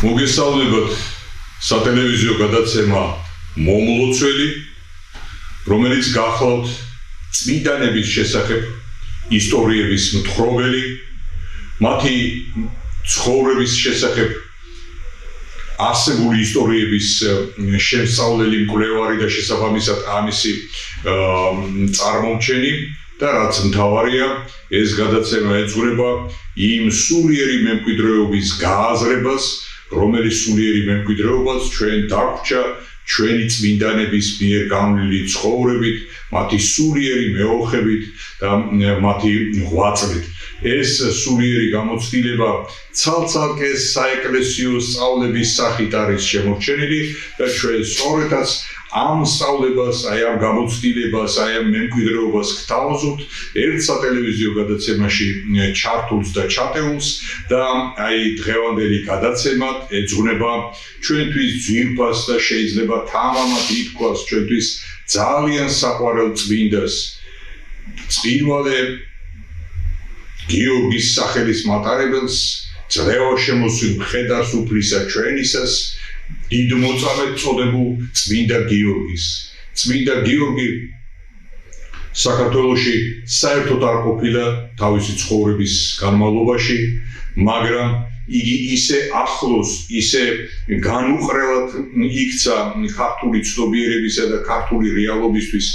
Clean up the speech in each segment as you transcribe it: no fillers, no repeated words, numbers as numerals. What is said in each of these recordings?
მოგესალმებათ სატელევიზიო გადაცემა მომლოცველი, რომელიც გახლავთ წმინდანების შესახებ ისტორიების მთხრობელი, მათი ცხოვრების შესახებ არსებული ისტორიების შემსწავლელი მკვლევარი და შესაბამისად ამისი წარმომჩენი და რაც მთავარია, ეს გადაცემა ეძღვრება იმ სულიერი მემკვიდრეობის გააზრებას, რომელიც სულიერი მემკვიდრეობას ჩვენ დაგვრჩა ჩვენი წმინდანების მიერ განვლილი ცხოვრებით, მათი სულიერი მეოხებით და მათი ღვაწლით. ეს სულიერი გამოცდილება ცალ-ცალკე საეკლესიო სწავლების სახით არის შემორჩენილი და ჩვენ სწორედაც ამ სწავლებას, ამ გამოცდილებას, ამ მემკვიდრეობას გთავაზობთ ერთ სატელევიზიო გადაცემაში ჩართულს და ჩატეულს და დღევანდელი გადაცემა ეძღვნება ჩვენთვის ძვირფას და შეიძლება თამამად ითქვას ჩვენთვის ძალიან საყვარელ წმინდას, წმინვალე გიორგის სახელის მატარებელს, ძლევა შემოსულ მხედარს უფლისა ჩვენისას, დიდ მოწამედ წოდებულ წმინდა გიორგის. წმინდა გიორგი საქართველოში საერთოდ არ ყოფილა თავისი ცხოვრების განმავლობაში, მაგრამ იგი ისე ახლოს, ისე განუყრელად იქცა ქართული ცნობიერებისა და ქართული რეალობისთვის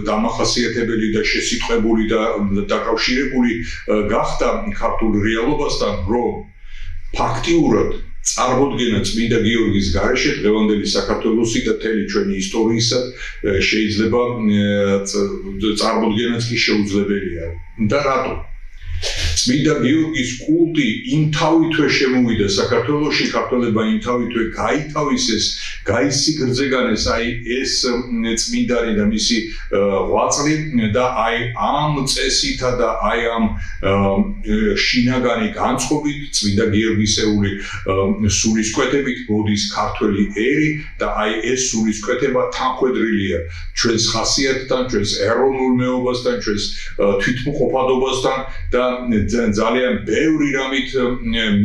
დამახასიათებელი და შესიტყვებული და დაკავშირებული გახდა ქართულ რეალობასთან, რომ ფაქტიურად წარმოდგენა წმინდა გიორგის გარეშე დღევანდელი საქართველოსი და მთელი ჩვენი ისტორიისა შეიძლება წარმოდგენაც კი შეუძლებელია. და რატო? წმინდა გიორგის კულტი იმთავითვე შემოვიდა საქართველოში, ქართველებმა იმთავითვე გაითავისეს, გაისიგრძეგანეს ეს წმინდანი და მისი ღვაწლი და ამ წესითა და ამ შინაგანი განწყობით წმინდა გიორგისეული სულისკვეთებით მოდის ქართველი ერი და ეს სულისკვეთება თანხვედრილია ჩვენს ხასიათთან, ჩვენს ეროვნულ მეობასთან, ჩვენს თვითმყოფადობასთან და ძალიან ბევრი რამით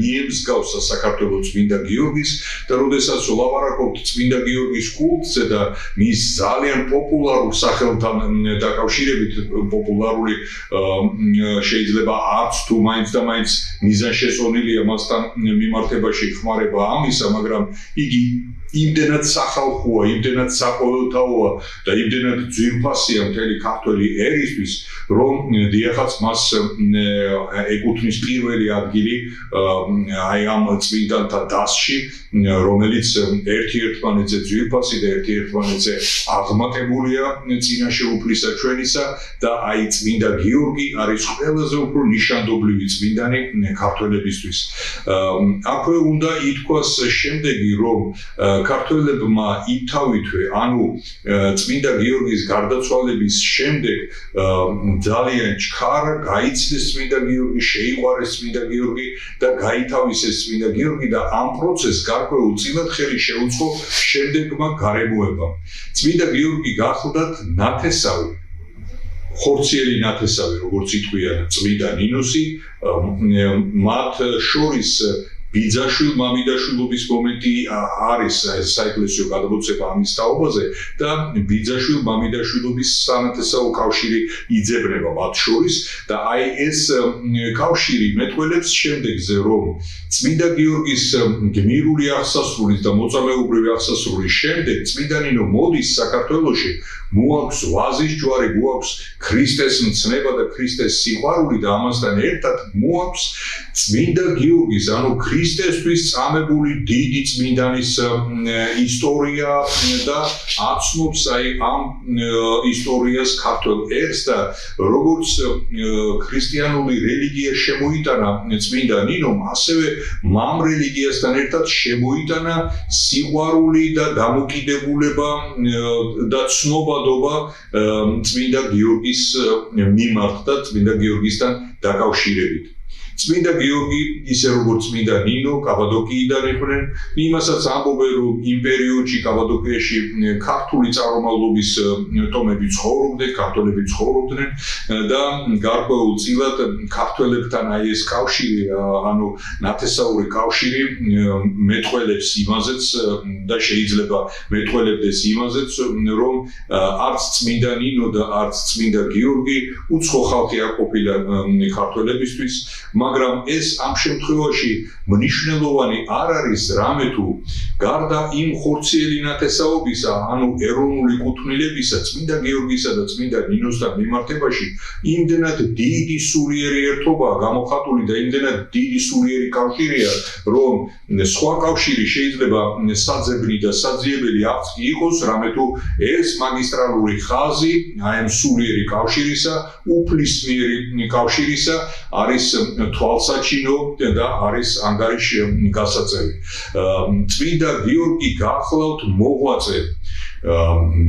მიემსგავსა საქართველოს წმინდა გიორგის და როდესაც ვლაპარაკობთ წმინდა გიორგის კულტზე და მის ძალიან პოპულარულ სახელთან დაკავშირებით, პოპულარული შეიძლება არც თუ მაინც და მაინც მიზანშესწონილია მასთან მიმართებაში ხმარება ამისა, მაგრამ იგი იმდენად სახალხოა, იმდენად საყოველთაოა და იმდენად ძვირფასია მთელი ქართველი ერისთვის, რომ დიახაც მას ეკუთვნის პირველი ადგილი ამ წმინდანთა დასში, რომელიც ერთ-ერთმანეთზე ძვირფასი და ერთ-ერთმანეთზე აღმატებულია წინაშე უფლისა ჩვენისა და წმინდა გიორგი არის ყველაზე უფრო ნიშანდობლივი წმინდანი ქართველებისთვის. აქვე უნდა ითქვას შემდეგი, რომ ქართველებმა იმთავითვე, ანუ წმინდა გიორგის გარდაცვალების შემდეგ ძალიან ჩქარა გაიცნეს წმინდა გიორგი, შეიყვარეს წმინდა გიორგი და გაითავისეს წმინდა გიორგი და ამ პროცესს გარკვეულ წილად ხელი შეუწყო შემდეგმა გარემოებამ. წმინდა გიორგი გახლდათ ნათესავი, ხორციელი ნათესავი, როგორც იტყვიან წმინდა ნინოსი, მათ შორის ბიძაშვილ მამიდაშვილობის მომენტი არის საეკლესიო გადმოცემა ამის თაობაზე და ბიძაშვილ მამიდაშვილობის სანათესაო კავშირი იძებნება მათ შორის და ეს კავშირი მეტყველებს შემდეგზე, რომ წმინდა გიორგის გმირული აღსასრულის და მოწამეობრივი აღსასრულის შემდეგ წმინდა ნინო მოდის საქართველოში, მოაქვს ვაზის ჯვარი, მოაქვს ქრისტეს მცნება და ქრისტეს სიყვარული და ამასთან ერთად მოაქვს წმინდა გიორგის, ანუ ქრისტესთვის წამებული დიდი წმინდანის ისტორია და აცნობს ამ ისტორიას ქართველ ერს და როგორც ქრისტიანული რელიგია შემოიტანა წმინდა ნინომ, ასევე მამ რელიგიასთან ერთად შემოიტანა სიყვარული და დამოკიდებულება და ცნობადობა წმინდა გიორგის მიმართ და წმინდა გიორგისთან დაკავშირებით. წმინდა გიორგი ისე როგორც წმინდა ნინო კაბადოკიიდან იყვნენ, იმასაც ამბობენ რომ იმ პერიოდში კაბადოკიაში ქართული წარმომავლობის ტომები ცხოვრობდნენ, ქართველები ცხოვრობდნენ და გარკვეულწილად ქართველებთან აი ეს კავშირი, ანუ ნათესაური კავშირი მეტყველებს იმაზეც და შეიძლება მეტყველებდეს იმაზეც, რომ არც წმინდა ნინო და არც წმინდა გიორგი უცხო ხალხი არ ყოფილა ქართველებისთვის, მაგრამ ეს ამ შემთხვევაში მნიშვნელოვანი არ არის რამე თუ გარდა იმ ხორციელი ნათესაობისა, ანუ ეროვნული კუთვნილებისა, წმინდა გიორგისა და წმინდა ნინოსთან მიმართებაში იმდენად დიდი სულიერი ერთობაა გამოხატული და იმდენად დიდი სულიერი კავშირია, რომ სხვა კავშირი შეიძლება საძებნი და საძიებელი არც კი იყოს, რამე თუ ეს მაგისტრალური ხაზი აი ამ სულიერი კავშირისა, უფლისმიერი კავშირისა არის თვალსაჩინო და არის ანგარიში გასაწევი. წმინდა გიორგი გახლავთ მოღვაწე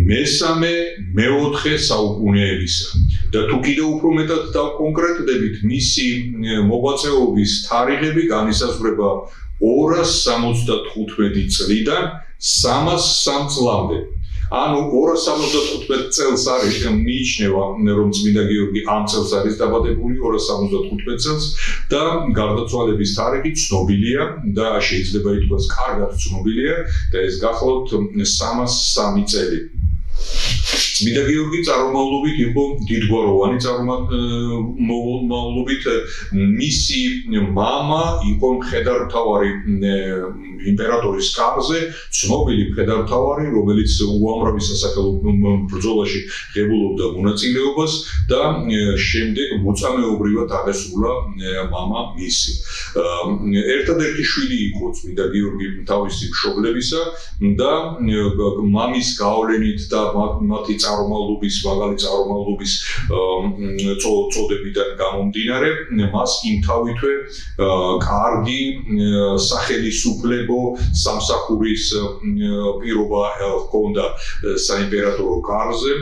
მესამე მეოთხე საუკუნეებისა და თუ კიდევ უფრო მეტად დავკონკრეტდებით, მისი მოღვაწეობის თარიღები განისაზღვრება 275 წლიდან 303 წლამდე. ანუ 275 წელს არის მიიჩნევა, რომ წმინდა გიორგი ამ წელს არის დაბადებული 275 წელს და გარდაცვალების თარიღი ცნობილია და შეიძლება ითქვას კარგად ცნობილია და ეს გახლავთ 303 წელი. წმინდა გიორგი წარმომავლობით იყო დიდგვაროვანი წარმომავლობით, მისი მამა იყო მხედართმთავარი იმპერატორის კარზე, ცნობილი მხედართმთავარი, რომელიც უამრავი სასახელო ბრძოლაში ღებულობდა მონაწილეობას და შემდეგ მოწამეობრივად აღესრულა მამა მისი. ერთადერთი შვილი იყო წმინდა გიორგი თავისი მშობლებისა და მამის გავლენით და მათი წარმომავლობის, მაღალი წარმომავლობის წოდებიდან გამომდინარე, მას იმთავითვე კარგი სახელისუფლებო სამსახურის პირობა ჰქონდა საიმპერატორო კარზე.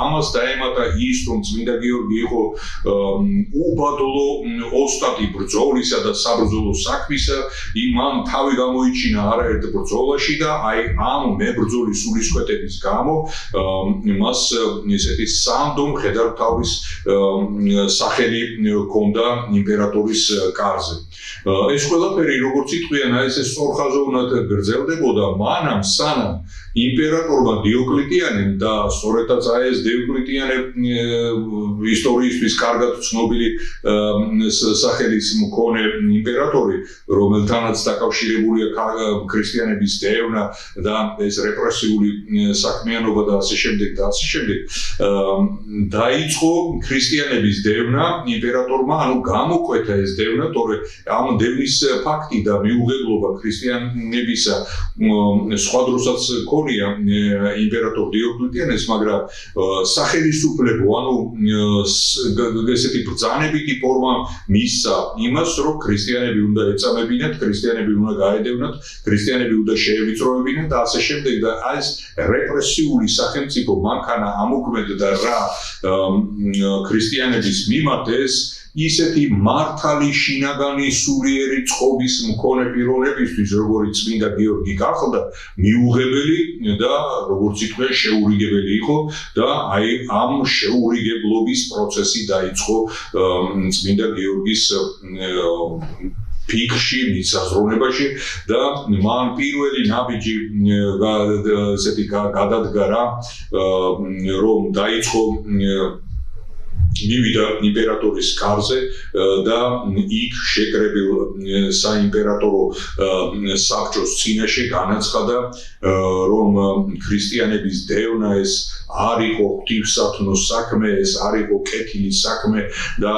ამას დაემატა ის, რომ წმინდა გიორგი იყო უბადლო ოსტატი ბრძოლისა და საბრძოლო საქმისა, მან თავი გამოიჩინა არაერთ ბრძოლაში და აი ამ მებრძოლის სულისკვეთების გამო მას ესეთი სანდო მხედართმთავრის სახელი ჰქონდა იმპერატორის კარზე. ეს ყველაფერი როგორც იტყვიან, აი ესე სწორხაზოვნად გრძელდებოდა მანამ სანამ იმპერატორმა დიოკლეტიანემ და სწორედაც აი ეს დიოკლეტიანე ისტორიისთვის კარგად ცნობილი სახელის მქონე იმპერატორი, რომელთანაც დაკავშირებულია ქრისტიანების დევნა და ეს რეპრესიული საქმიანობა და ასე შემდეგ და ასე შემდეგ, დაიწყო ქრისტიანების დევნა იმპერატორმა, ანუ გამოკვეთა ეს დევნა, თორე ამ დევნის ფაქტი და მიუღებლობა ქრისტიანებისა სხვა დროსაც ქონია იმპერატორ დიოკლეტიანეს, მაგრამ სახელისუფლებო, ანუ ესეთი ბრძანებითი ფორმა მისცა იმას, რომ ქრისტიანები უნდა ეწამებინათ, ქრისტიანები უნდა გაედევნათ, ქრისტიანები უნდა შეევიწროებინათ და ასე შემდეგ და ეს რეპრესიული სახელმწიფო მანქანა ამოქმედდა რა ქრისტიანების მიმართ, ეს ისეთი მართალი შინაგანი სულიერი წყობის მქონე პიროვნებისთვის, როგორც წმინდა გიორგი გახლდა, მიუღებელი და როგორც ითქვია, შეურიგებელი იყო და აი ამ შეურიგებლობის პროცესი დაიწყო წმინდა გიორგის ფიქრში, მის აზროვნებაში და მან პირველი ნაბიჯი ესეთი გადადგა რა, რომ დაიწყო მივიდა იმპერატორის კარზე და იქ შეკრებილ საიმპერატორო საბჭოს წინაშე განაცხადა, რომ ქრისტიანების დევნა ეს არ იყო ღვთივსათნო საქმე, ეს არ იყო კეთილი საქმე და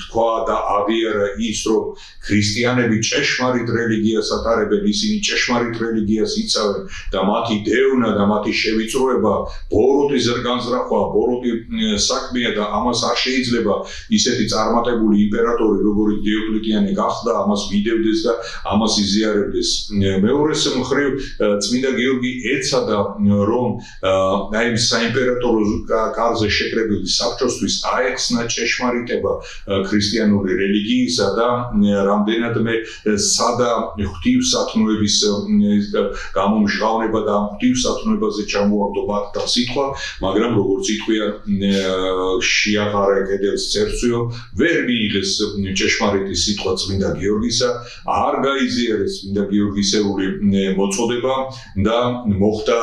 თქვა და აღიარა ის, რომ ქრისტიანები ჭეშმარიტ რელიგიას ატარებენ, ისინი ჭეშმარიტ რელიგიას იცავენ და მათი დევნა და მათი შევიწროება ბოროტი ზრგანზრახვა, ბოროტი საქმეა და ამას არ შეიძლება ისეთი წარმატებული იმპერატორი, როგორც დიოკლეტიანე გახდა, ამას ვიდევდეს და ამას იზიარებდეს. მეორეს მხრივ, წმინდა გიორგი ეცადა, რომ აი საიმპერატორო კარზე შეკრებილი საბჭოსთვის აეხსნა ჭეშმარიტება ქრისტიანული რელიგიისა და რამდენადმე სადა ღვთივსათნოების გამომჟღავნება და ამ ღვთივსათნოებაზე ჩამოაგდო მათთან სიტყვა, მაგრამ როგორც ითქვია შეაყარა კედელს ცერცვიო, ვერ მიიღეს ჭეშმარიტი სიტყვა წმინდა გიორგისა, არ გაიზიარეს წმინდა გიორგისეული მოწოდება და მოხდა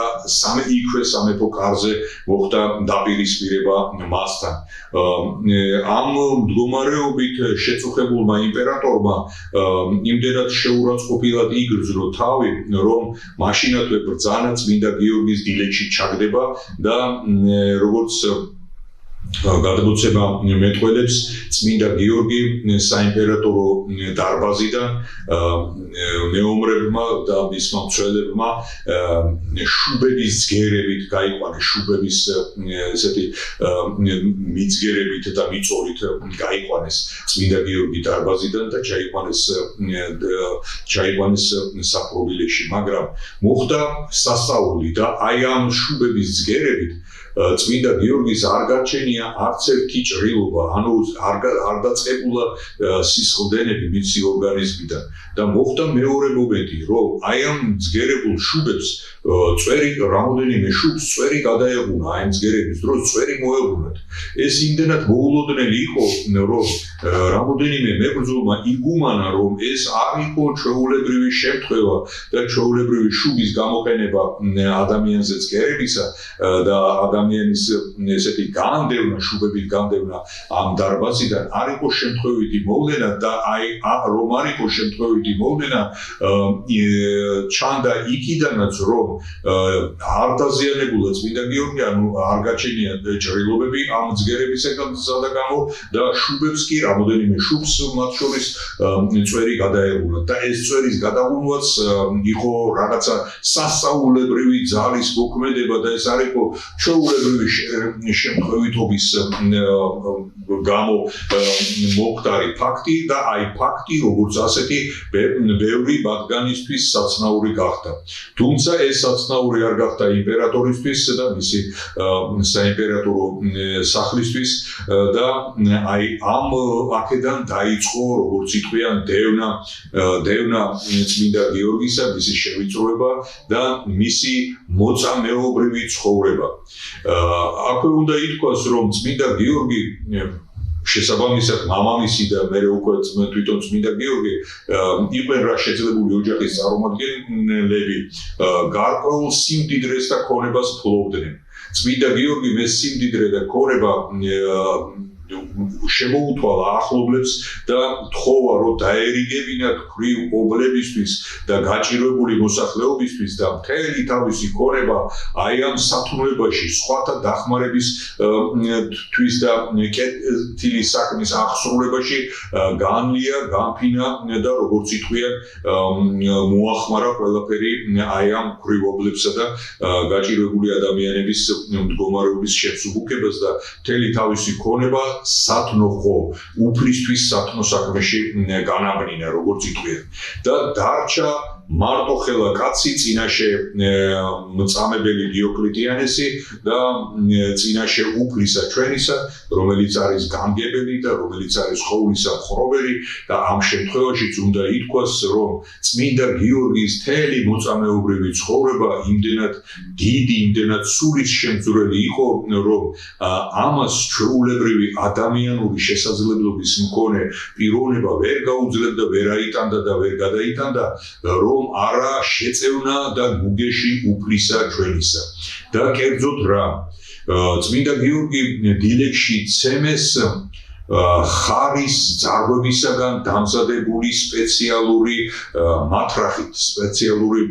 იქვე სამეფო კარზე მოხდა დაპირისპირება მასთან. ამ მდგომარეობით შეწუხებულმა იმპერატორმა იმდენად შეურაცხყოფილად იგრძნო თავი, რომ მაშინათვე ბრძანა წმინდა გიორგის დილეგში ჩაგდება და როგორც გადმოცემა მეტყველებს, წმინდა გიორგი საიმპერატორო დარბაზიდან მეომრებმა და მისმა მცველებმა შუბების ძგერებით გაიყვანეს, შუბების ესეთი მიცგერებით და მიწორით გაიყვანეს წმინდა გიორგი დარბაზიდან და ჩაიყვანეს საპრობილეში, მაგრამ მოხდა სასწაული და აი ამ შუბების ძგერებით წმინდა გიორგის არ გარჩენია არც ერთი ჭრილობა, ანუ არ დაწყებულა სისხლდენები მის ორგანიზმიდან და მოხდა მეორე მომენტი, რომ აი ამ ძგერებულ შუბებს რამოდენიმე შუბს წვერი გადაეღუნა, აი ამ ძგერების დროს წვერი მოეღუნათ. ეს იმდენად მოულოდნელი იყო, რომ რამოდენიმე მებრძოლმა იგუმანა, რომ ეს არ იყო ჩვეულებრივი შემთხვევა და ჩვეულებრივი შუბის გამოყენება ადამიანზე ძგერებისა და ადამიანის ესეთი განდევნა, შუბებით განდევნა ამ დარბაზიდან არ იყო შემთხვევითი მოვლენა და აი რომ არ იყო შემთხვევითი მოვლენა, ჩანდა იქიდანაც, რომ არ დაზიანებულა წმინდა გიორგი, ანუ არ გაჩენია ჭრილობები ამ ძგერებისაგან გამო და შუბებს კი რამოდენიმე შუბს მათ შორის წვერი გადაეღუნა და ეს წვერის გადაღუნვაც იყო რაღაცა სასწაულებრივი ძალის მოქმედება და ეს არ იყო ჩვეულებრივი შემთხვევითობის გამო მოხდარი ფაქტი და აი ფაქტი როგორც ასეთი ბევრი მათგანისთვის საცნაური გახდა. თუმცა ეს საცნაური არ გახდა იმპერატორისთვის და მისი საიმპერატორო სახლისთვის და აი ამ აქედან დაიწყო, როგორც ითქვიან, დევნა წმინდა გიორგისა, მისი შევიწროება და მისი მოწამეობრივი ცხოვრება. აქვე უნდა ითქვას, რომ წმინდა გიორგი შესაბამისად მამამისი და მე უკვე თვითონ წმინდა გიორგი იყვნენ რა შეძლებული ოჯახის წარმომადგენლები, გარკვეულ სიმდიდრეს და ქონებას ფლობდნენ. წმინდა გიორგი ეს სიმდიდრე და ქონება შემოუთვალა ახლობლებს და თხოვა, რომ დაერიგებინათ ქვრივ ობლებისთვის და გაჭირვებული მოსახლეობისთვის და მთელი თავისი ქონება აი ამ სათნოებაში სხვათა დახმარებისთვის და კეთილი საქმის აღსრულებაში განლია, განფინა და როგორც ითქვიან, მოახმარა ყველაფერი აი ამ ქვრივ ობლებსა და გაჭირვებული ადამიანების მდგომარეობის შესუბუქებას და მთელი თავისი ქონება სათნო ხო, უფლისთვის სათნო საქმეში განაბნინა, როგორც ითქვიან. და დარჩა მარტოხელა კაცი წინაშე მწამებელი დიოკლეტიანესი და წინაშე უფლისა ჩვენისა, რომელიც არის გამგებელი და რომელიც არის ხოვლისა მხრობელი და ამ შემთხვევაშიც უნდა ითქვას, რომ წმინდა გიორგის მთელი მოწამეობრივი ცხოვრება იმდენად დიდი, იმდენად სულისშემძვრელი იყო, რომ ამას ჩვეულებრივი ადამიანური შესაძლებლობის მქონე პიროვნება ვერ გაუძლებდა, ვერ აიტანდა და ვერ გადაიტანდა, რომ არა შეწევნა და გუგეში უფლისა ჩვენისა. და კერძოდ რა, წმინდა გიორგი დილეგში ცემეს ხარის ძარღვებისაგან დამზადებული სპეციალური მათრახით, სპეციალური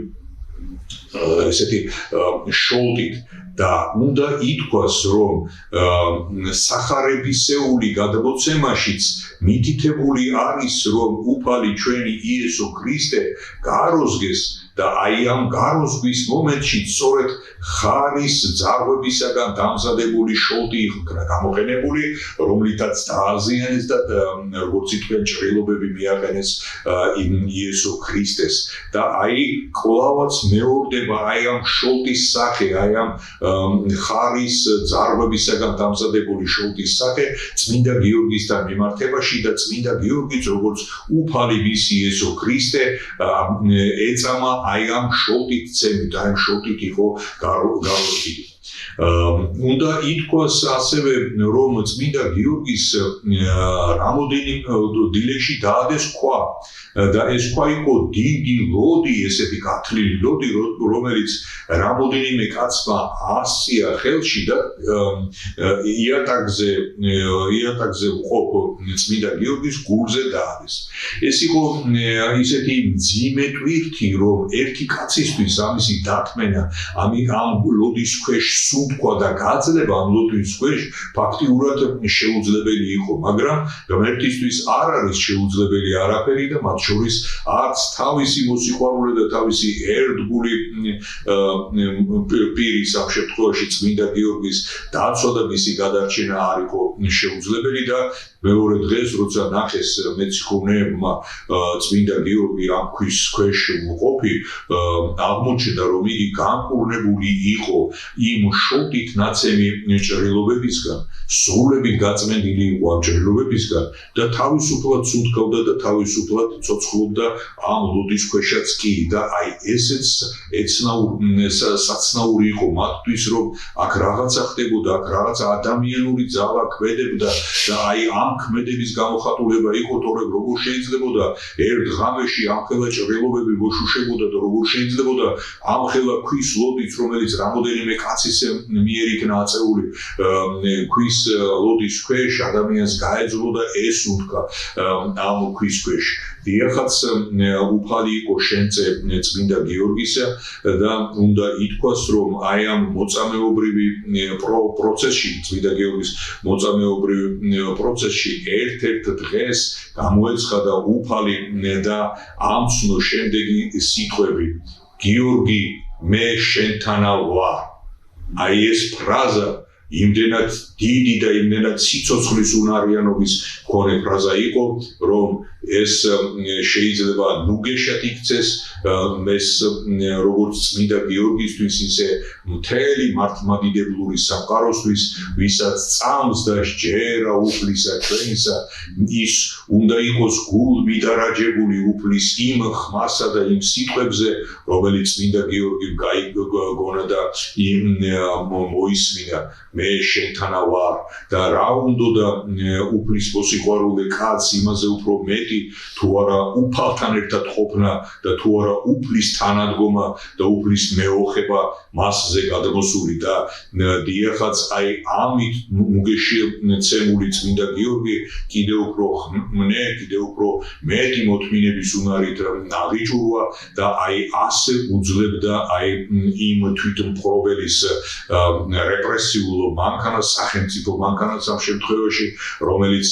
ესეთი შოლტით და უნდა ითქვას, რომ სახარებისეული გადმოცემაშიც მითითებული არის, რომ უფალი ჩვენი იესო ქრისტე გააროზგეს და აი ამ გაროზგვის მომენტში სწორედ ხარის ძარღვებისაგან დამზადებული შოლტი იქნა გამოყენებული, რომლითაც დააზიანეს და როგორც ითქვიან, ჭრილობები მიაყენეს იესო ქრისტეს და აი კვლავაც მეორდე გამოცდილება აი ამ შოლტის სახე, აი ამ ხარის ძარღვებისაგან დამზადებული შოლტის სახე წმინდა გიორგისთან მიმართებაში და წმინდა გიორგიც როგორც უფალი მისი იესო ქრისტე ეწამა აი ამ შოლტით ცემით, აი ამ შოლტით იყო გარლოცილი. უნდა ითქვას ასევე, რომ წმინდა გიორგის რამოდენიმე დილეში დაადეს ქვა და ეს ქვა იყო დიდი ლოდი, ესეთი გათლილი ლოდი, რომელიც რამოდენიმე კაცმა ასწია ხელში და იატაკზე მყოფ წმინდა გიორგის გულზე დაადეს. ეს იყო ისეთი მძიმე ტვირთი, რომ ერთი კაცისთვის ამისი დათმენა, ამ ლოდის ქვეშ სუნთქვა და გაძლება ამ ლოდის ქვეშ ფაქტიურად შეუძლებელი იყო, მაგრამ ღმერთისთვის არ არის შეუძლებელი არაფერი და მათ შორის არც თავისი მოსიყვარულე და თავისი ერთგული პირის ამ შემთხვევაში წმინდა გიორგის დაცვა და მისი გადარჩენა არ იყო შეუძლებელი და მეორე დღეს როცა ნახეს მეციხოვნეებმა წმინდა გიორგი ამ ქვის ქვეშ მყოფი აღმოჩნდა რომ იგი განკურნებული იყო იმ შოლტით ნაცემი ჭრილობებისგან სრულებით გაწმენდილი იყო ამ ჭრილობებისგან და თავისუფლად სუნთქავდა და თავისუფლად ცოცხლობდა ამ ლოდის ქვეშაც კი და აი ესეც საცნაური იყო მათთვის რომ აქ რაღაცა ხდებოდა აქ რაღაცა ადამიანური ძალა ქმედებდა და აი ამ ქმედების გამოხატულება იყო თორემ როგორ შეიძლებოდა ერთ ღამეში ამხელა ჭრილობები მოშუშებოდა და როგორ შეიძლებოდა ამხელა ქვის ლოდით რომელიც რამოდენიმე კაცის მიერ იქნა აწეული ქვის ლოდის ქვეშ ადამიანს გაეძლო და ესუნთქა ამ ქვის ქვეშ დიახაც უფალი იყო შენწე წმინდა გიორგისა და უნდა ითქვას რომ აი ამ მოწამეობრივი პროცესში წმინდა გიორგის მოწამეობრივი პროცესში ერთ-ერთ დღეს გამოეცხადა უფალი და ამცნო შემდეგი სიტყვები გიორგი მე შენთანა ვარ აი ეს ფრაზა იმდენად დიდი და იმდენად სიცოცხლის უნარიანობის მქონე ფრაზა იყო რომ ეს შეიძლება ნუგეშად იქცეს ეს როგორც წმინდა გიორგისთვის ისე მთელი მართლმადიდებლური სამყაროსთვის ვისაც წამს და სჯერა უფლისა ჩვენისა ის უნდა იყოს გულმიდარაჯებული უფლის იმ ხმასა და იმ სიტყვებზე რომელიც წმინდა გიორგიმ გაიგონა და მოისმინა მე შენთანა ვარ და რა უნდოდა უფლის მოსიყვარულე კაცს იმაზე უფრო მეტი თუ არა უფალთან ერთად ყოფნა და თუ არა უფლის თანადგომა და უფლის მეოხება მასზე გადმოსული და დიახაც აი ამით მუგეში ცემული წმინდა გიორგი კიდევ უფრო კიდევ უფრო მეტი მოთმინების უნარით აღიჭურვა და აი ასე უძლებდა აი იმ თვითმპყრობელის რეპრესიულ მანქანას სახელმწიფო მანქანას ამ შემთხვევაში რომელიც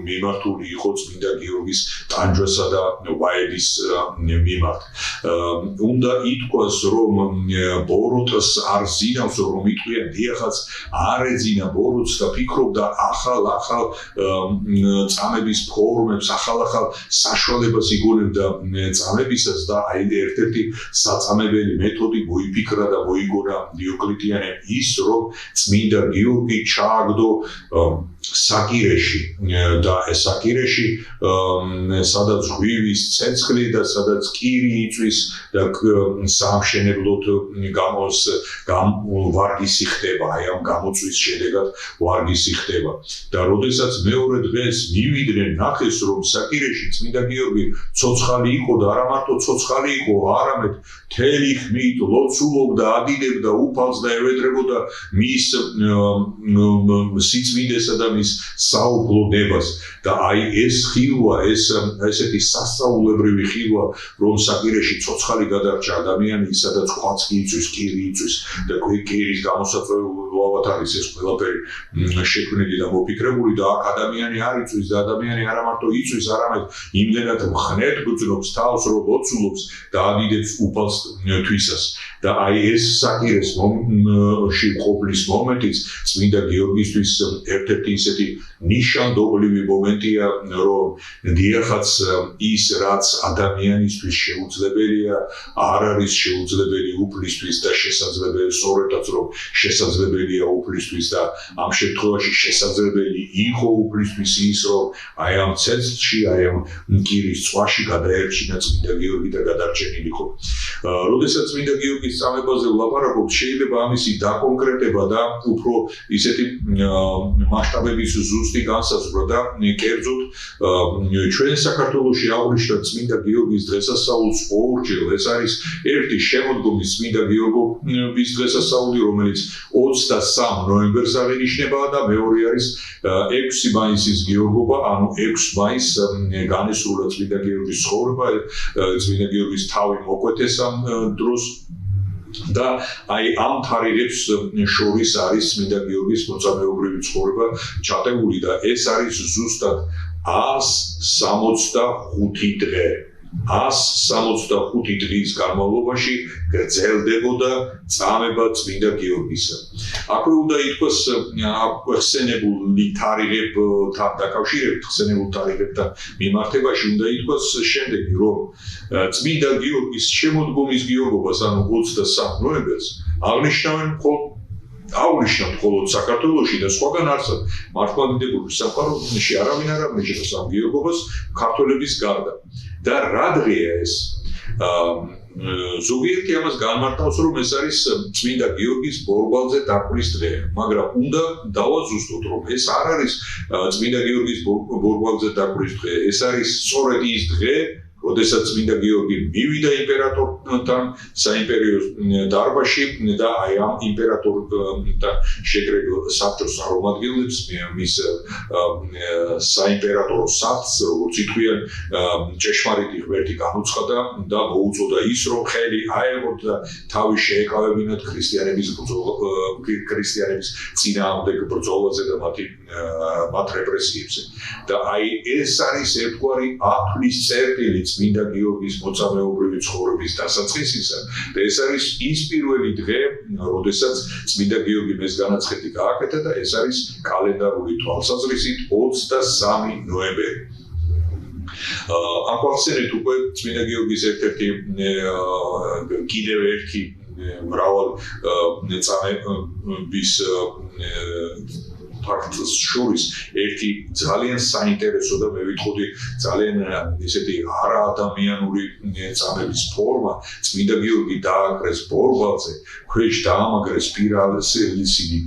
მიმართული იყო წმინდა გიორგის ტანჯვასა და ვაების მიმართ უნდა ითქვას რომ ბოროტს არ ზინავს რომ იტყვიან დიახაც არ ეძინა ბოროტს და ფიქრობდა ახალ წამების ფორმებს ახალ საშუალებას იგონებდა წამებისას და აი ერთ-ერთი საწამებელი მეთოდი მოიფიქრა და მოიგონა დიოკლეტიანემ ის რომ წმინდა გიორგი ჩააგდო საკირეში და ეს საკირეში სადაც ღვივის ცეცხლი და სადაც კირი იწვის და სამშენებლოდ ვარგისი ხდება აი ამ გამოწვის შედეგად ვარგისი ხდება და როდესაც მეორე დღეს მივიდნენ ნახეს რომ საკირეში წმინდა გიორგი ცოცხალი იყო და არა მარტო ცოცხალი იყო არამედ მთელი ხმით ლოცულობდა ადიდებდა უფალს და ევედრებოდა მის სიწმინდესა და მის საუფლო ნებას და აი ეს ხილვა ესეთი სასწაულებრივი ხილვა რომ საკირეში ცოცხალი გადარჩა ადამიანი სადაც ხვაც იწვის კირი იწვის და კირის გამოსაწვევად მუდმივად არის ეს ყველაფერი შექმნილი და მოფიქრებული და აქ ადამიანი არ იწვის და ადამიანი არა მარტო იწვის, არამედ იმდენად მხნედ გრძნობს თავს, რომ ლოცულობს და ადიდებს უფალს თვისას. და აი ეს საკირეს ყოფნის მომენტიც წმინდა გიორგისთვის ერთ-ერთი ისეთი ნიშანდობლივი მომენტია, რომ დიახაც ის რაც ადამიანისთვის შეუძლებელია, არ არის შეუძლებელი უფლისთვის და შესაძლებელი სწორედაც რომ შესაძლებელია უფლისთვის და ამ შემთხვევაში შესაძლებელი იყო უფლისთვის ის, რომ აი ამ ცეცხლში, აი ამ მკირის წვაში გადაერჩინა წმინდა გიორგი და გადარჩენილიყო. როდესაც წმინდა გიორგის წამებაზე ვლაპარაკობ, შეიძლება ამისი დაკონკრეტება და უფრო ისეთი მასშტაბების ზუსტი განსაზღვრა და კერძოდ ჩვენ საქართველოში აღნიშნა წმინდა გიორგის დღესასწაულს ორჯერ. ეს არის ერთი შემოდგომის წმინდა გიორგის დღესასწაული, რომელიც 23 ნოემბერს აღინიშნება და მეორე არის 6 მაისის გიორგობა, ანუ 6 მაისს განესრულა წმინდა გიორგის ცხოვრება, წმინდა გიორგის თავი მოკვეთეს ამ დროს. და აი ამ თარიღებს შორის არის წმინდა გიორგის მოწამეობრივი ცხოვრება ჩატებული და ეს არის ზუსტად 165 დღე. 165 დღის განმავლობაში გრძელდებოდა წამება წმინდა გიორგისა. აქვე უნდა ითქვას ხსენებული თარიღებთან დაკავშირებით, ხსენებულ თარიღებთან მიმართებაში უნდა ითქვას შემდეგი, რომ წმინდა გიორგის შემოდგომის გიორგობას, ანუ 23 ნოემბერს აღნიშნავენ მხოლოდ საქართველოში და სხვაგან არსად მართლმადიდებლური სამყაროში არავინ არ აღნიშნავს ამ გიორგობას ქართველების გარდა. და რა დღეა ეს? ზოგიერთი ამას განმარტავს, რომ ეს არის წმინდა გიორგის ბორბალზე დაკვრვის დღე, მაგრამ უნდა დავაზუსტოთ, რომ ეს არ არის წმინდა გიორგის ბორბალზე დაკვრვის დღე, ეს არის სწორედ ის დღე, როდესაც წმინდა გიორგი მივიდა იმპერატორთან საიმპერიო დარბაზში და აი ამ იმპერატორთან შეკრებილ საბჭოს წარმომადგენლებს მის საიმპერატორო სახლს, როგორც ითქვიან, ჭეშმარიტი ღმერთი განუცხადა და მოუწოდა ის, რომ ხელი აეღოთ და თავი შეეკავებინათ ქრისტიანების წინააღმდეგ ბრძოლაზე და მათ რეპრესიებზე. და აი ეს არის ერთგვარი ათვლის წერტილი წმინდა გიორგის მოწამეობრივი ცხოვრების დასაწყისისა და ეს არის ის პირველი დღე, როდესაც წმინდა გიორგიმ ეს განაცხადი გააკეთა და ეს არის კალენდარული თვალსაზრისით 23 ნოემბერი. ახალცენით უკვე წმინდა გიორგის ერთ-ერთი კიდევ ერთი მრავალ წამების ფაქტს შორის ერთი ძალიან საინტერესო და მე ვიტყოდი ძალიან ისეთი არაადამიანური წამების ფორმა. წმინდა გიორგი დააკრეს ბორბალზე, ქვეშ დაამაგრეს სპირალისებრი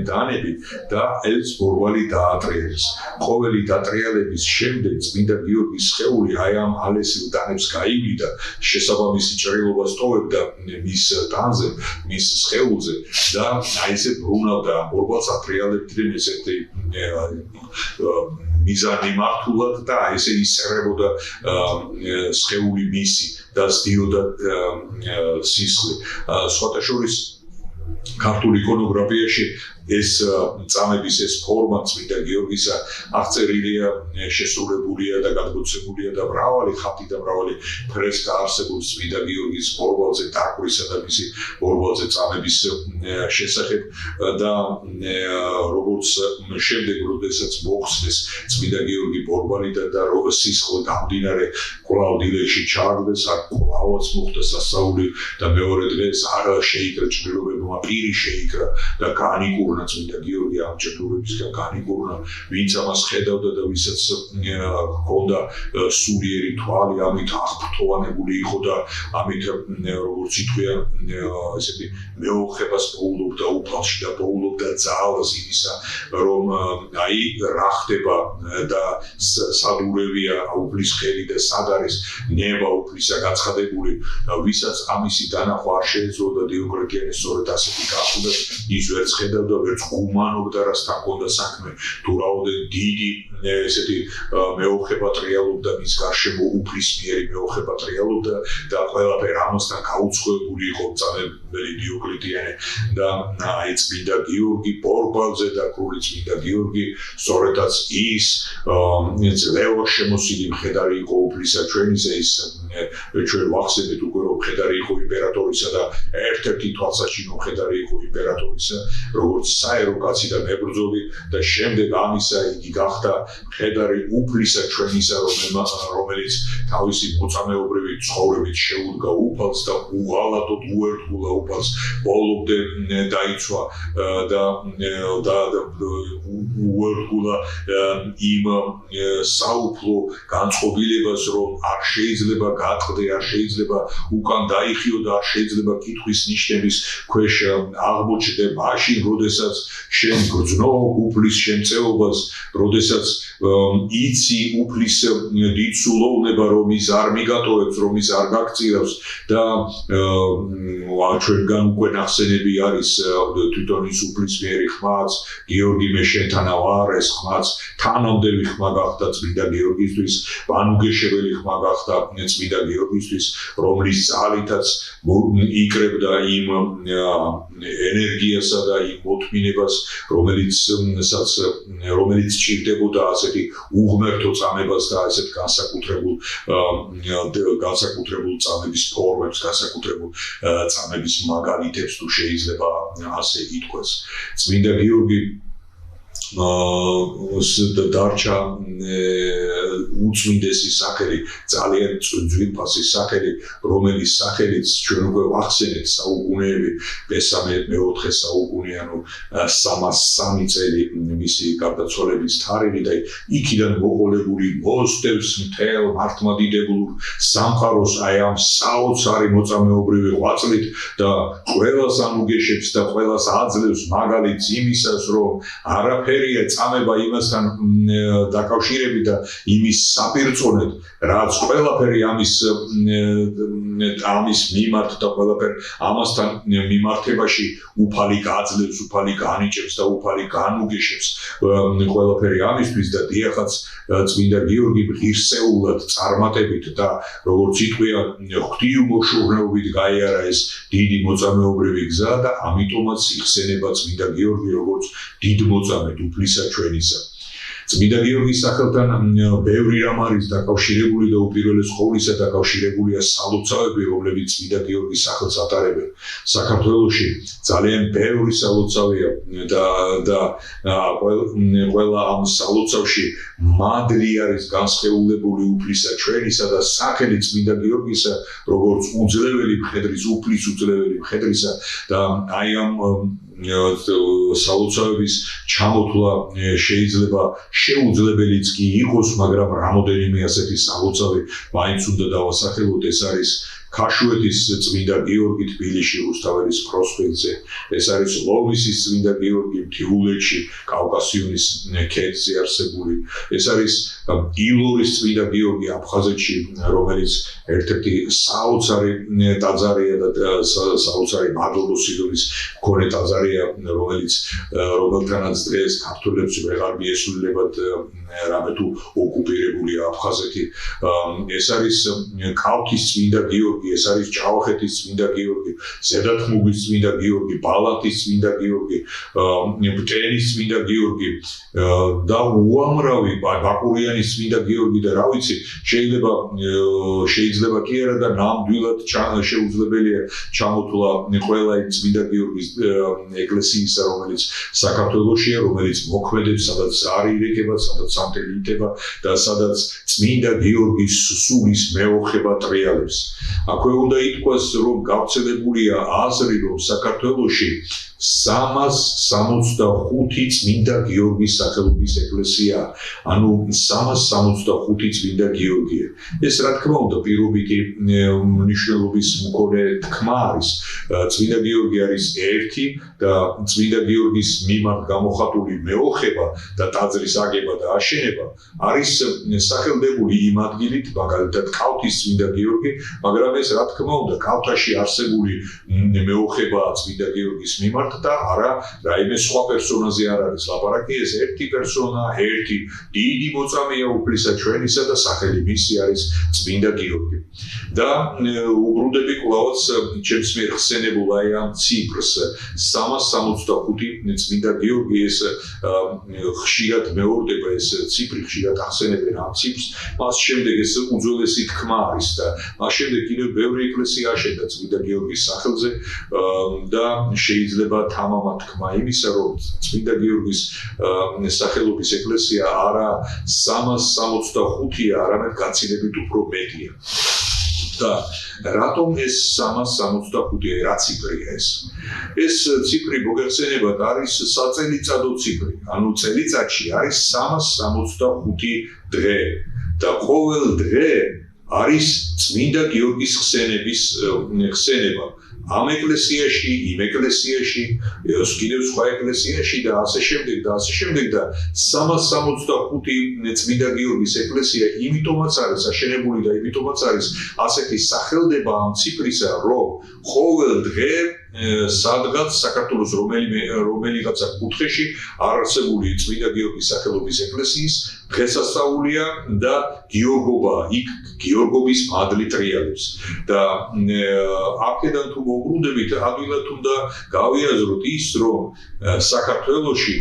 დანები და ეს ბორბალი დაატრიალეს. ყოველი დატრიალების შემდეგ წმინდა გიორგის სხეული აი ამ ალესილ დანებს გაივლიდა, შესაბამისი ჭრილობა სტოვებდა მის ტანზე, მის სხეულზე და აი ესე ბრუნავდა ბორბალს ატრიალებდნენ ესეთი მიზანი მართულად და ესე ისერებოდა სხეული მისი და სდიოდა სისხლი. სხვათა შორის ქართულ იკონოგრაფიაში ეს წამების ეს ფორმა წმინდა გიორგისა აღწერილია, შესრულებულია და გადმოცემულია და მრავალი ხატი და მრავალი ფრესკა არსებობს წმინდა გიორგის ბორბალზე დაკვრისა და მისი ბორბალზე წამების შესახებ და როგორც შემდეგ როდესაც მოხსნეს წმინდა გიორგი ბორბალიდან და სისხლი გამდინარე კვლავ დილეში ჩააგდეს, აქ კვლავაც მოხდა სასწაული და მეორე დღეს არ შეიკრა ჭრილობებმა, პირი შეიკრა და განიკურნა წმინდა გიორგი ამ ჭრილობებისგან განიკურნა, ვინც ამას ხედავდა და ვისაც ჰქონდა სულიერი თვალი, ამით აღფრთოვანებული იყო და ამით როგორც ითქვია ესეთი მეოხებას პოულობდა უფალში და პოულობდა ძალას იმისა, რომ აი რა ხდება და სადურევია უფლის ხელი და სად არის ნება უფლისა გაცხადებული და ვისაც ამისი დანახვა არ შეეძლო და დიოკლეტიანი სწორედ ასეთი გახდა, ის ვერც ხედავდა, ვერც გუმანობდა რასთან ჰქონდა საქმე, თუ რაოდენ დიდი ესეთი მეოხება ტრიალობდა მის გარშემო, უფლისმიერი მეოხება ტრიალობდა და ყველაფერი ამასთან გაუცხოებული იყო მწამებელი დიოკლეტიანი და აი წმინდა გიორგი გიორგი ბორბალზე დაკრული წმინდა გიორგი სწორედაც ის ძლევა შემოსილი მხედარი იყო უფლისა ჩვენისა ის ჩვენ ვახსენეთ უკვე რომ მხედარი იყო იმპერატორისა და ერთ-ერთი თვალსაჩინო მხედარი იყო იმპერატორისა როგორც საერო კაცი და მებრძოლი და შემდეგ ამისა იგი გახდა მხედარი უფლისა ჩვენისა რომელიც თავისი მოწამეობრივი ცხოვრებით შეუდგა უფალს და უღალატოდ უერთგულა უფალს ბოლომდე დაიცვა და უერთგულა იმ საუფლო განწყობილებას რომ არ შეიძლება გატყდე არ შეიძლება უკან დაიხიო და არ შეიძლება კითხვის ნიშნების ქვეშ აღმოჩნდე მაშინ როდესაც შენ გრძნობ უფლის შემწეობას როდესაც იცი უფლის დიდ სულოვნება რომ ის არ მიგატოვებს რომ ის არ გაგწირავს და ჩვენგან უკვე ნახსენები არის თვითონ ის უფლის მიერი ხმაც გიორგი მე შენთან ვარ ეს ხმაც თანამდელი ხმა გახდა წმინდა გიორგისთვის ბანუგეშებელი ხმა გახდა წმინდა გიორგისთვის რომლის ძალითაც იკრებდა იმ ენერგიასა და იმ მოთმინებას რომელიც ჭირდებოდა ასეთი უღმერთო წამებას და ასეთ განსაკუთრებულ წამების ფორმებს განსაკუთრებულ წამების მაგალითებს თუ შეიძლება ასე ითქვას წმინდა გიორგი დარჩა უწმინდესი სახელი ძალიან ძვირფასი სახელი რომელიც სახელიც ჩვენ უკვე ვახსენეთ საუკუნეები მე-4 საუკუნე ანუ 303 წელი მისი გარდაცვალების თარიღი და იქიდან მოყოლებული მოსდევს მთელ მართლმადიდებლურ სამყაროს აი ამ საოცარი მოწამეობრივი ღვაწლით და ყველას ანუგეშებს და ყველას აძლევს მაგალითს იმისას რომ არაფერია წამება იმასთან დაკავშირებით და იმის საპირწონედ რაც ყველაფერი ამის მიმართ და ყველაფერი ამასთან მიმართებაში უფალი გაძლევს უფალი განიჭებს და უფალი განუგეშებს ყველაფერი ამისთვის და დიახაც წმინდა გიორგი ღირსეულად წარმატებით და როგორც იტყვია ღვთიუმოშუღნეობით გაიარა ეს დიდი მოწამეობრივი გზა და ამიტომაც იხსენება წმინდა გიორგი როგორც დიდ მოწამედ უფლისა ჩვენისა წმინდა გიორგის სახელთან ბევრი რამ არის დაკავშირებული და უპირველეს ყოვლისა დაკავშირებულია სალოცავები რომლებიც წმინდა გიორგის სახელს ატარებენ საქართველოში ძალიან ბევრი სალოცავია და ყველა ამ სალოცავში მადლი არის განსხეულებული უფლისა ჩვენისა და სახელი წმინდა გიორგისა როგორც უძლეველი მხედრის უფლის უძლეველი მხედრისა და აი ამ სალოცავების ჩამოთვლა შეიძლება შეუძლებელიც კი იყოს, მაგრამ რამოდენიმე ასეთი სალოცავი მაინც უნდა დავასახელოთ, ეს არის ქაშვეთის წმინდა გიორგი თბილისში რუსთაველის პროსპექტზე, ეს არის ლომისის წმინდა გიორგი მთიულეთში კავკასიონის ქედზე არსებული, ეს არის ილორის წმინდა გიორგი აფხაზეთში, რომელიც ერთ-ერთი საოცარი ტაძარია და საოცარი მადლობის სიდონის მქონე ტაძარია, რომელთანაც დღეს ქართველებს ვეღარ მიესრულებათ რამე თუ ოკუპირებულია აფხაზეთი. ეს არის კავთის წმინდა გიორგი, ეს არის ჭავახეთის წმინდა გიორგი, ზედათმუგის წმინდა გიორგი, ბალატის წმინდა გიორგი, მტენის წმინდა გიორგი და უამრავი ბაკურიანის წმინდა გიორგი და რა ვიცი, შეიძლება კი არა და ნამდვილად შეუძლებელია ჩამოთვლა ყველა იმ წმინდა გიორგის ეკლესიისა, რომელიც საქართველოშია, რომელიც მოქმედებს, სადაც არ ირეკება, სადაც სამთელითება და სადაც წმინდა გიორგის სულის მეოხება ტრიალებს. აქვე უნდა ითქვას, რომ გავრცელებულია აზრი, რომ საქართველოში 365 წმინდა გიორგის სახელობის ეკლესია, ანუ 365 წმინდა გიორგია. ეს რა თქმა უნდა პირობითი მნიშვნელობის მქონე თქმა არის. წმინდა გიორგი არის ერთი და წმინდა გიორგის მიმართ გამოხატული მეოხება და ტაძრის აგება და აშენება არის სახელდებული იმ ადგილით, მაგალითად კავთის წმინდა გიორგი, მაგრამ ეს რა თქმა უნდა კავთაში არსებული მეოხება წმინდა გიორგის მიმართ და არა რაიმე სხვა პერსონაზე არ არის ლაპარაკი, ეს ერთი პერსონა, ერთი დიდი მოწამეა უფლისა ჩვენისა და სახელი მისი არის წმინდა გიორგი. და უბრუნდები კვლავაც ჩემს მიერ ხსენებულ აი ამ ციფრს 365 წმინდა გიორგი ეს ხშირად მეორდება ეს ციფრი ხშირად ახსენებენ ამ ციფრს მას შემდეგ ეს უძველესი თქმა არის და მას შემდეგ კიდევ ბევრი ეკლესია აშენდა წმინდა გიორგის სახელზე და შეიძლება თამამა თქმა იმისა რომ წმინდა გიორგის სახელობის ეკლესია არა 365-ია არამედ გაცილებით უფრო მეტია და რატომ ეს 365-ია რა ციფრია ეს ციფრი მოგეხსენებათ არის საწელიწადო ციფრი ანუ წელიწადში არის 365 დღე და ყოველ დღე არის წმინდა გიორგის ხსენების ხსენება ამ ეკლესიაში, იმ ეკლესიაში, კიდევ სხვა ეკლესიაში და ასე შემდეგ და 365 წმინდა გიორგის ეკლესია იმიტომაც არის აშენებული და იმიტომაც არის ასეთი სახელდება ამ ციფრისა, რომ ყოველ დღე სადღაც საქართველოს რომელიღაცა კუთხეში არსებული წმინდა გიორგის სახელობის ეკლესიის დღესასწაულია და გიორგობა იქ გიორგობის მადლი ტრიალებს და აქედან თუ მოვბრუნდებით ადვილად უნდა გავიაზროთ ის რომ საქართველოში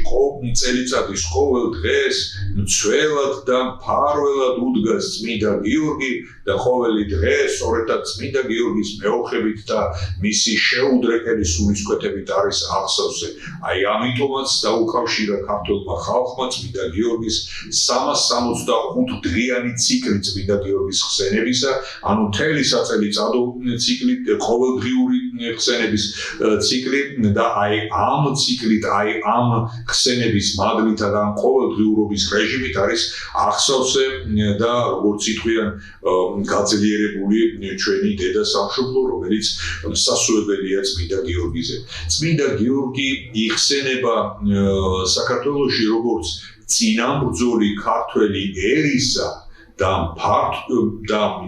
წელიწადის ყოველ დღეს მცველად და მფარველად უდგას წმინდა გიორგი და ყოველი დღე სწორედად წმინდა გიორგის მეოხებით და მისი შეუდრეკელი სულისკვეთებით არის აღსავსე. აი ამიტომაც დაუკავშირა ქართულმა ხალხმა წმინდა გიორგის 365 დღიანი ციკლი წმინდა გიორგის ხსენებისა, ანუ მთელი საწელიწადო ციკლი, ყოველდღიური ხსენების ციკლი და აი ამ ციკლით, აი ამ ხსენების მადლით და ამ ყოველდღიურობის რეჟიმით არის აღსავსე და როგორც ითქვიან გაძლიერებული ჩვენი დედა სამშობლო, რომელიც სასუებელია წმინდა გიორგიზე. წმინდა გიორგი იხსენება საქართველოში როგორც წინამბრძოლი ქართველი ერისა და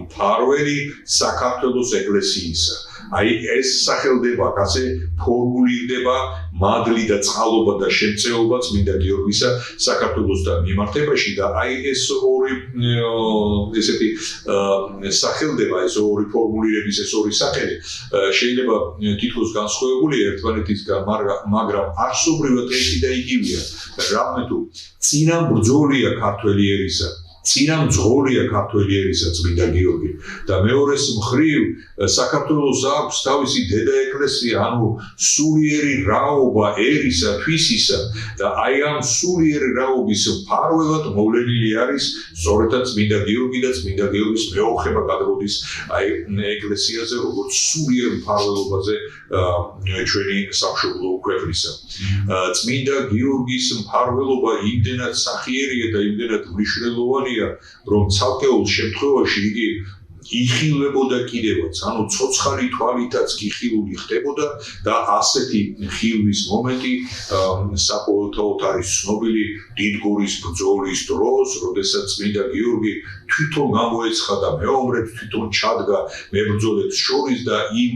მფარველი საქართველოს ეკლესიისა. აი ეს სახელდება, ასე ფორმულირდება მადლი და წყალობა და შემწეობა წმინდა გიორგისა საქართველოსთან მიმართებაში და აი ეს ორი ესეთი სახელდება, ეს ორი ფორმულირების ეს ორი სახელი შეიძლება თითქოს განსხვავებული ერთმანეთისგან, მაგრამ არსობრივად ერთი და იგივეა. რამე თუ წინამბრძოლია ქართველი ერისა წინამძღოლია ქართველი ერისა წმინდა გიორგი და მეორეს მხრივ საქართველოს აქვს თავისი დედა ეკლესია, ანუ სულიერი რაობა ერისა, თვისისა და აი ამ სულიერი რაობის მფარველად მოვლენილი არის სწორედად წმინდა გიორგი და წმინდა გიორგის მეოხება გადმოდის აი ეკლესიაზე როგორც სულიერ მფარველობაზე ჩვენი სამშობლო ქვეყნისა. წმინდა გიორგის მფარველობა იმდენად სახიერია და იმდენად მნიშვნელოვანია, რომ ცალკეულ შემთხვევაში იგი იხილვებოდა კიდევაც, ანუ ცოცხალი თვალითაც გიხილული ხდებოდა და ასეთი ხილვის მომენტი საყოველთაოდ არის ცნობილი დიდგორის ბრძოლის დროს, როდესაც წმინდა გიორგი თვითონ გამოეცხადა მეომრებს, თვითონ ჩადგა მებრძოლებს შორის და იმ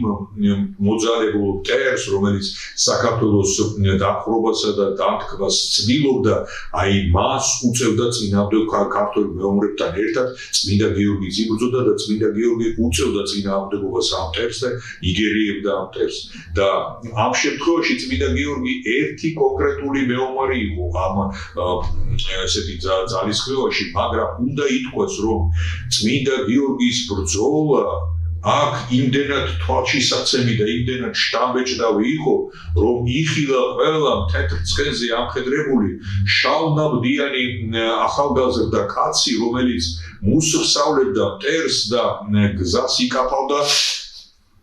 მოძალებულ მტერს, რომელიც საქართველოს დაპყრობასა და დამტკბას ცდილობდა, აი მას უწევდა წინააღმდეგ ქართველ მეომრებთან ერთად წმინდა გიორგი იბრძოდა და წმინდა გიორგი უწევდა წინააღმდეგობას ამ მტერს და იგერიებდა ამ მტერს და ამ შემთხვევაში წმინდა გიორგი ერთი კონკრეტული მეომარი იყო ამ ესეთი ძალისხმევაში, მაგრამ უნდა ითქვას, რომ წმინდა გიორგის ბრძოლა აქ იმდენად თვალშისაცემი და იმდენად შთამბეჭდავი იყო, რომ იხილა ყველა თეთრ ცხენზე ამხედრებული შავნაბდიანი ახალგაზრდა კაცი, რომელიც მუსხსავლებდა მტერს და გზას იკაფავდა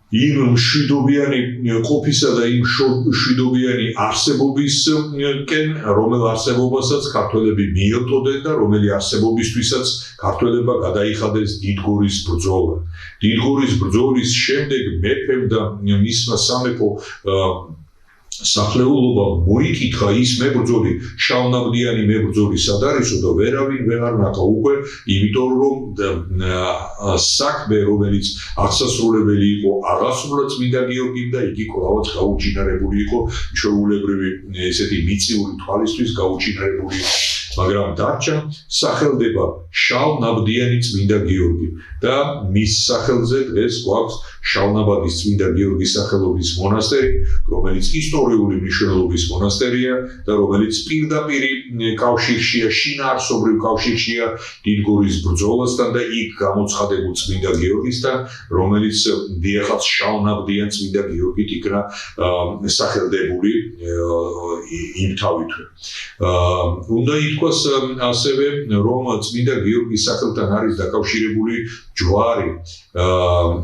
იმ მშვიდობიანი ყოფისა და იმ მშვიდობიანი არსებობისკენ, რომელ არსებობასაც ქართველები მიელტოდნენ და რომელი არსებობისთვისაც ქართველებმა გადაიხადეს დიდგორის ბრძოლა. დიდგორის ბრძოლის შემდეგ მეფემ და მისმა სამეფო სახლებულობა მოიკითხა ის მებრძოლი შავნაბდიანი მებრძოლი სად არისო და ვერავინ ვეღარ ნახა უკვე იმიტომ რომ საქმე რომელიც აღსასრულებელი იყო აღასრულა წმინდა გიორგიმ და იგი კვლავაც გაუჩინარებული იყო ჩვეულებრივი ესეთი მიწიური თვალისთვის გაუჩინარებული მაგრამ დარჩა სახელდება შავნაბდიანი წმინდა გიორგი და მის სახელზე დღეს გვაქვს შავნაბადის წმინდა გიორგის სახელობის მონასტერი რომელიც ისტორიული მნიშვნელობის მონასტერია და რომელიც პირდაპირ კავშირშია შინაარსობრივ კავშირშია დიდგორის ბრძოლასთან და იქ გამოცხადებულ წმინდა გიორგისთან რომელიც დიახაც შავნაბდიან წმინდა გიორგით იქნა სახელდებული იმთავითვე უნდა ითქვას ასევე რომ წმინდა გიორგის სახელთან არის დაკავშირებული ჯვარი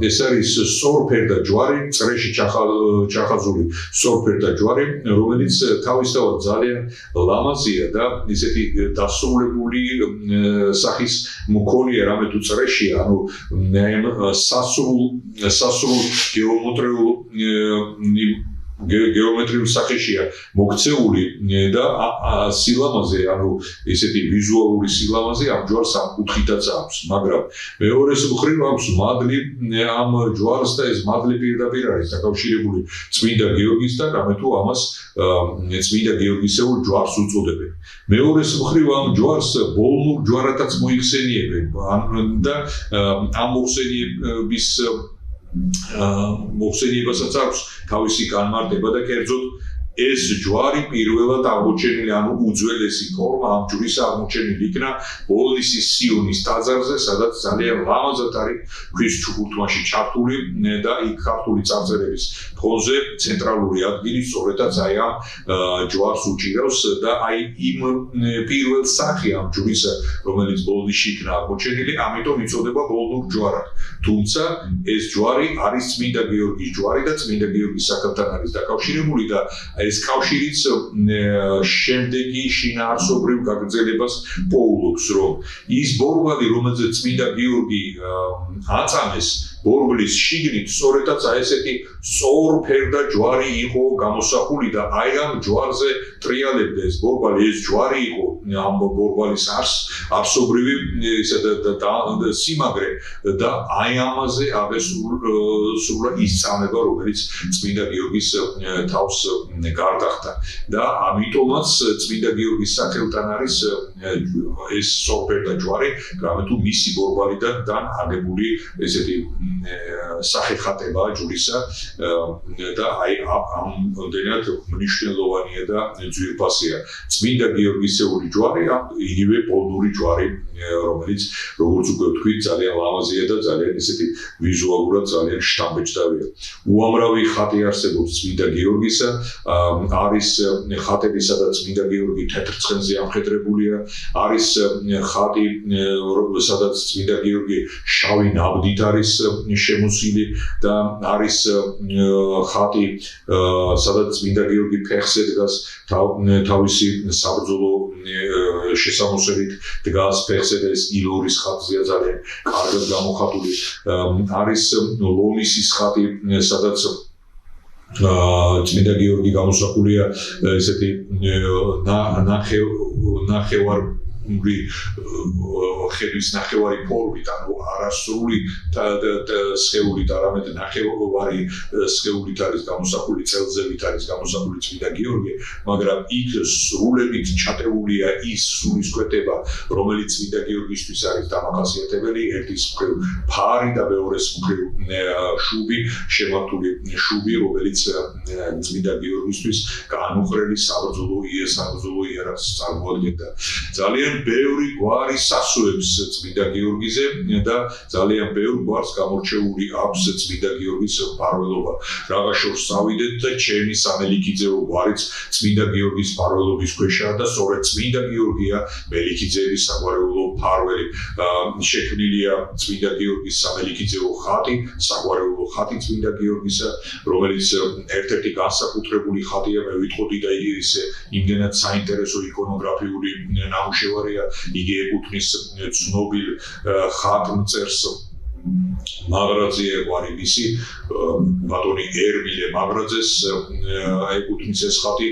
ეს არის სწორფერდა ჯვარი წრეში ჩახაზული სწორფერდა ჯვარი რომელიც თავისთავად ძალიან ლამაზია და ისეთი დასრულებული სახის მქონია რამე თუ წრეშია ანუ სასრულ გეომეტრიულ სახეშია მოქცეული და სილამაზე ანუ ესეთი ვიზუალური სილამაზე ამ ჯვარს ამ კუთხითაც აქვს მაგრამ მეორეს მხრივ აქვს მადლი ამ ჯვარს და ეს მადლი პირდაპირ არის დაკავშირებული წმინდა გიორგისთან რამე თუ ამას წმინდა გიორგისეულ ჯვარს უწოდებენ მეორეს მხრივ ამ ჯვარს ბოლნურ ჯვარათაც მოიხსენიებენ და ამ მოხსენიების მოხსენიებასაც აქვს თავისი განმარტება და კერძოდ ეს ჯვარი პირველად აღმოჩენილი ანუ უძველესი ფორმა ამ ჯვრის აღმოჩენილი იქნა ბოლნისის სიონის ტაძარზე სადაც ძალიან ლამაზად არის ქვის ჩუქურთმაში ჩართული და იქ ქართული წარწერების ფონზე ცენტრალური ადგილი სწორედაც აი ამ ჯვარს უჭირავს და აი იმ პირველ სახე ამ ჯვრისა რომელიც ბოლნისში იქნა აღმოჩენილი ამიტომ იწოდება ბოლნურ ჯვარად თუმცა ეს ჯვარი არის წმინდა გიორგის ჯვარი და წმინდა გიორგის სახელთან არის დაკავშირებული და ეს კავშირიც შემდეგი შინაარსობრივ გაგრძელებას პოულობს რომ ის ბორბალი რომელზეც წმინდა გიორგი აწამეს ბორბლის შიგნით სწორედაც აი ესეთი სწორფერდა ჯვარი იყო გამოსახული და აი ამ ჯვარზე ტრიალებდა ეს ბორბალი ეს ჯვარი იყო ამ ბორბალის არსობრივი და სიმაგრე და აი ამაზე აღესრულა ის წამება რომელიც წმინდა გიორგის თავს გარდახდა და ამიტომაც წმინდა გიორგის სახელთან არის ეს სწორფერდა ჯვარი რამე თუ მისი ბორბალიდან აგებული ესეთი სახეხატებაა ჯვრისა და აი ამდენად მნიშვნელოვანია და ძვირფასია წმინდა გიორგისეული ჯვარი იგივე ბოლნური ჯვარი რომელიც როგორც უკვე ვთქვით ძალიან ლამაზია და ძალიან ესეთი ვიზუალურად ძალიან შთამბეჭდავია უამრავი ხატი არსებობს წმინდა გიორგისა არის ხატები სადაც წმინდა გიორგი თეთრ ცხენზე ამხედრებულია არის ხატი სადაც წმინდა გიორგი შავი ნაბდით არის შემოსილი და არის ხატი სადაც წმინდა გიორგი ფეხზე დგას თავისი საბრძოლო შესამოსელით დგას ფეხზე და ეს ილორის ხატზეა ძალიან კარგად გამოხატული არის ლომისის ხატი სადაც წმინდა გიორგი გამოსახულია ესეთი ნახევარ ხედვის ნახევარი ფორმით, ანუ არასრული სხეულით, არამედ ნახევარი სხეულით არის გამოსახული, წელზევით არის გამოსახული წმინდა გიორგი, მაგრამ იქ სრულებით ჩატეულია ის სულისკვეთება, რომელიც წმინდა გიორგისთვის არის დამახასიათებელი, ერთის მხრივ ფარი და მეორეს მხრივ შუბი, შემართული შუბი, რომელიც წმინდა გიორგისთვის განუყრელი საბრძოლო იარაღს წარმოადგენდა. ძალიან ბევრი გვარი სასუებს წმინდა გიორგიზე და ძალიან ბევრ გვარს გამორჩეული აქვს წმინდა გიორგის მფარველობა. რაღა შორს წავიდეთ და ჩემი სამელიქიძეო გვარიც წმინდა გიორგის მფარველობის ქვეშაა და სწორედ წმინდა გიორგია მელიქიძეების საგვარეულო მფარველი. შექმნილია წმინდა გიორგის სამელიქიძეო ხატი, საგვარეულო ხატი წმინდა გიორგისა, რომელიც ერთ-ერთი განსაკუთრებული ხატია, მე ვიტყოდი და იგი ისე იმდენად საინტერესო იკონოგრაფიული ნამუშევარია, იგი ეკუთვნის ცნობილ ხატმწერს მაგრაძე ვარი მისი ბატონი ერმილე მაგრაძეს ეკუთვნის ეს ხატი,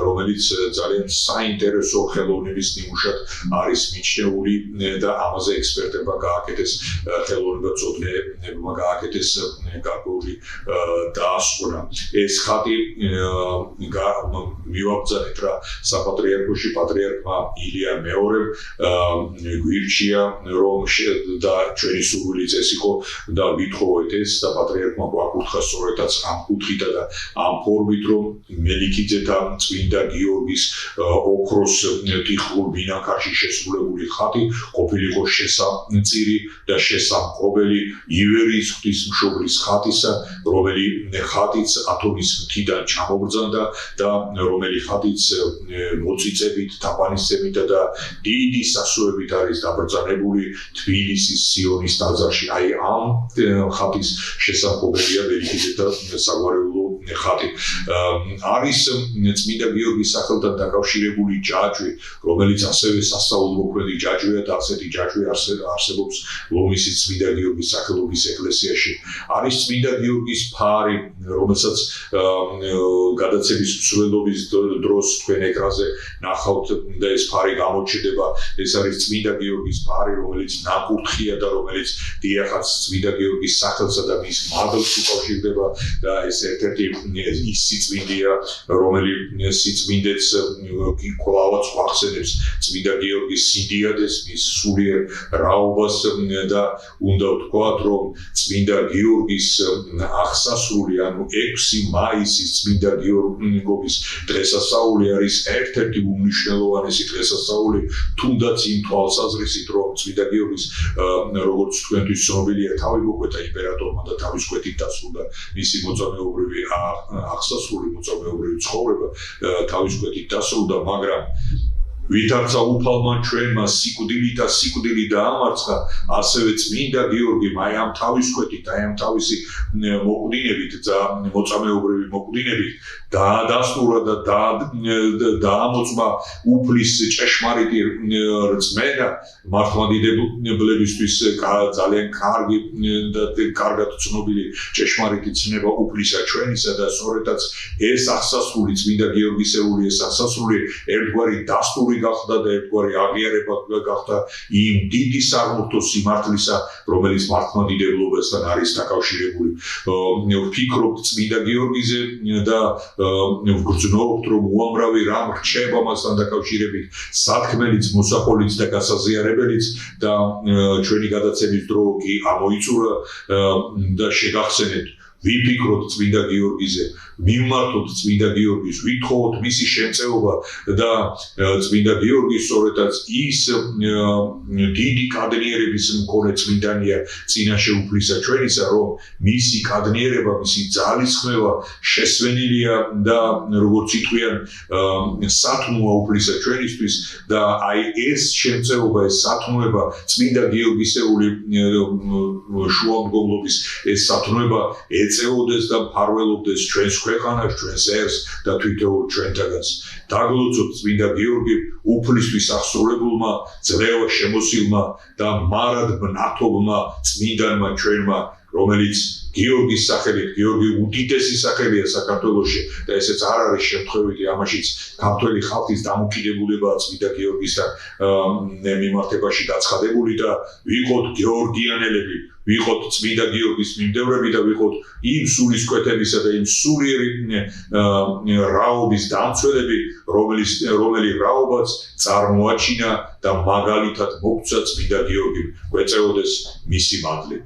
რომელიც ძალიან საინტერესო ხელოვნების ნიმუშად არის მიჩნეული და ამაზე ექსპერტებმა გააკეთეს ხელოვნებაცოდნეებმა გააკეთეს გარკვეული დაასკვნა. ეს ხატი მივაბრძანეთ რა საპატრიარქოში პატრიარქმა ილია მეორემ გვირჩია რომ და ჩვენი სურვილიც ეს იყო და ვითხოვეთ ეს და პატრიარქმა გვაკურთხა სწორედაც ამ კუთხით და ამ ფორმით რომ მელიქიძეთა წმინდა გიორგის ოქროს ტიხურ ბინაქარში შესრულებული ხატი ყოფილიყო შესამწირი და შესამკობელი ივერიის ღვთისმშობლის ხატისა, რომელი ხატიც ათონის მთიდან ჩამობრძანდა და რომელი ხატიც მოწიწებით, თაყვანისცემით და დიდი სასუებით არის დაბრძანებული თბილისის სიონის ტაძარში. აი ამ ხატის შესამკობელია მელიქიძეთა საგვარეულო ხატი. არის წმინდა გიორგის სახელთან დაკავშირებული ჯაჭვი, რომელიც ასევე სასწაულმოქმედი ჯაჭვია და ასეთი ჯაჭვი არსებობს ლომისის წმინდა გიორგის სახელობის ეკლესიაში. არის წმინდა გიორგის ფარი, რომელსაც გადაცემის მსვლელობის დროს თქვენ ეკრანზე ნახავთ და ეს ფარი გამოჩნდება. ეს არის წმინდა გიორგის ფარი, რომელიც ნაკურთხია და რომელიც დიახაც წმინდა გიორგის სახელსა და მის მადლს უკავშირდება და ეს ერთ-ერთი ის სიწმინდეა, რომელიც სიწმინდეც კვლავაც გვახსენებს წმინდა გიორგის სიდიადეს, მის სულიერ რაობას და უნდა ვთქვათ, რომ წმინდა გიორგის აღსასრული, ანუ 6 მაისის წმინდა გიორგის დღესასწაული არის ერთ-ერთი უმნიშვნელოვანესი დღესასწაული, თუნდაც იმ თვალსაზრისით, რომ წმინდა გიორგის როგორც თქვენთვის ცნობილია, თავი მოკვეთა იმპერატორმა და თავის კვეთით დასრულდა მისი მოწამეობრივი აღსასრული მოწამეობრივი ცხოვრება, თავის კვეთით დასრულდა, მაგრამ ვითარცა უფალმა ჩვენმა სიკვდილი დაამარცხა, ასევე წმინდა გიორგი აი ამ თავის კვეთით, აი ამ თავისი მოკვდინებით და მოწამეობრივი მოკვდინებით დაადასტურა და დაამოწმა უფლის ჭეშმარიტი რწმენა მართლმადიდებლებისთვის ძალიან კარგი და კარგად ცნობილი ჭეშმარიტი ცნება უფლისა ჩვენისა და სწორედაც ეს აღსასრული წმინდა გიორგისეული ეს აღსასრული ერთგვარი დასტური გახდა და ერთგვარი აღიარება გახდა იმ დიდი საღმრთო სიმართლისა, რომელიც მართლმადიდებლობასთან არის დაკავშირებული. ვფიქრობთ წმინდა გიორგიზე და ვგრძნობთ, რომ უამრავი რამ რჩება მასთან დაკავშირებით, სათქმელიც, მოსაყოლიც და გასაზიარებელიც და ჩვენი გადაცემის დრო კი ამოიწურა და შეგახსენეთ. ვიფიქროთ წმინდა გიორგიზე, ვიმართოთ წმინდა გიორგის, ვითხოვოთ მისი შემწეობა და წმინდა გიორგი სწორედაც ის დიდი კადნიერების მქონე წმინდანია წინაშე უფლისა ჩვენისა, რომ მისი კადნიერება, მისი ძალისხმევა შესვენილია და როგორც იტყვიან სათნოა უფლისა ჩვენისთვის და აი ეს შემწეობა, ეს სათნოება წმინდა გიორგისეული შუამდგომლობის ეს სათნოება ეწეოდეს და მფარველობდეს ჩვენს ქვეყანას, ჩვენს ერს და თითოეულ ჩვენთაგანს. დაგლოცოთ წმინდა გიორგი უფლისთვის აღსრულებულმა, ძლევა შემოსილმა და მარად მნათობმა წმინდანმა ჩვენმა, რომელიც გიორგის სახელით, გიორგი უდიდესი სახელია საქართველოში და ესეც არ არის შემთხვევითი, ამაშიც ქართველი ხალხის დამოკიდებულებაა წმინდა გიორგისთან მიმართებაში დაცხადებული და ვიყოთ გეორგიანელები, ვიყოთ წმინდა გიორგის მიმდევრები და ვიყოთ იმ სულისკვეთებისა და იმ სულიერი რაობის დამცველები, რომელი რაობაც წარმოაჩინა და მაგალითად მოგვცა წმინდა გიორგი, გვეწეოდეს მისი მადლი.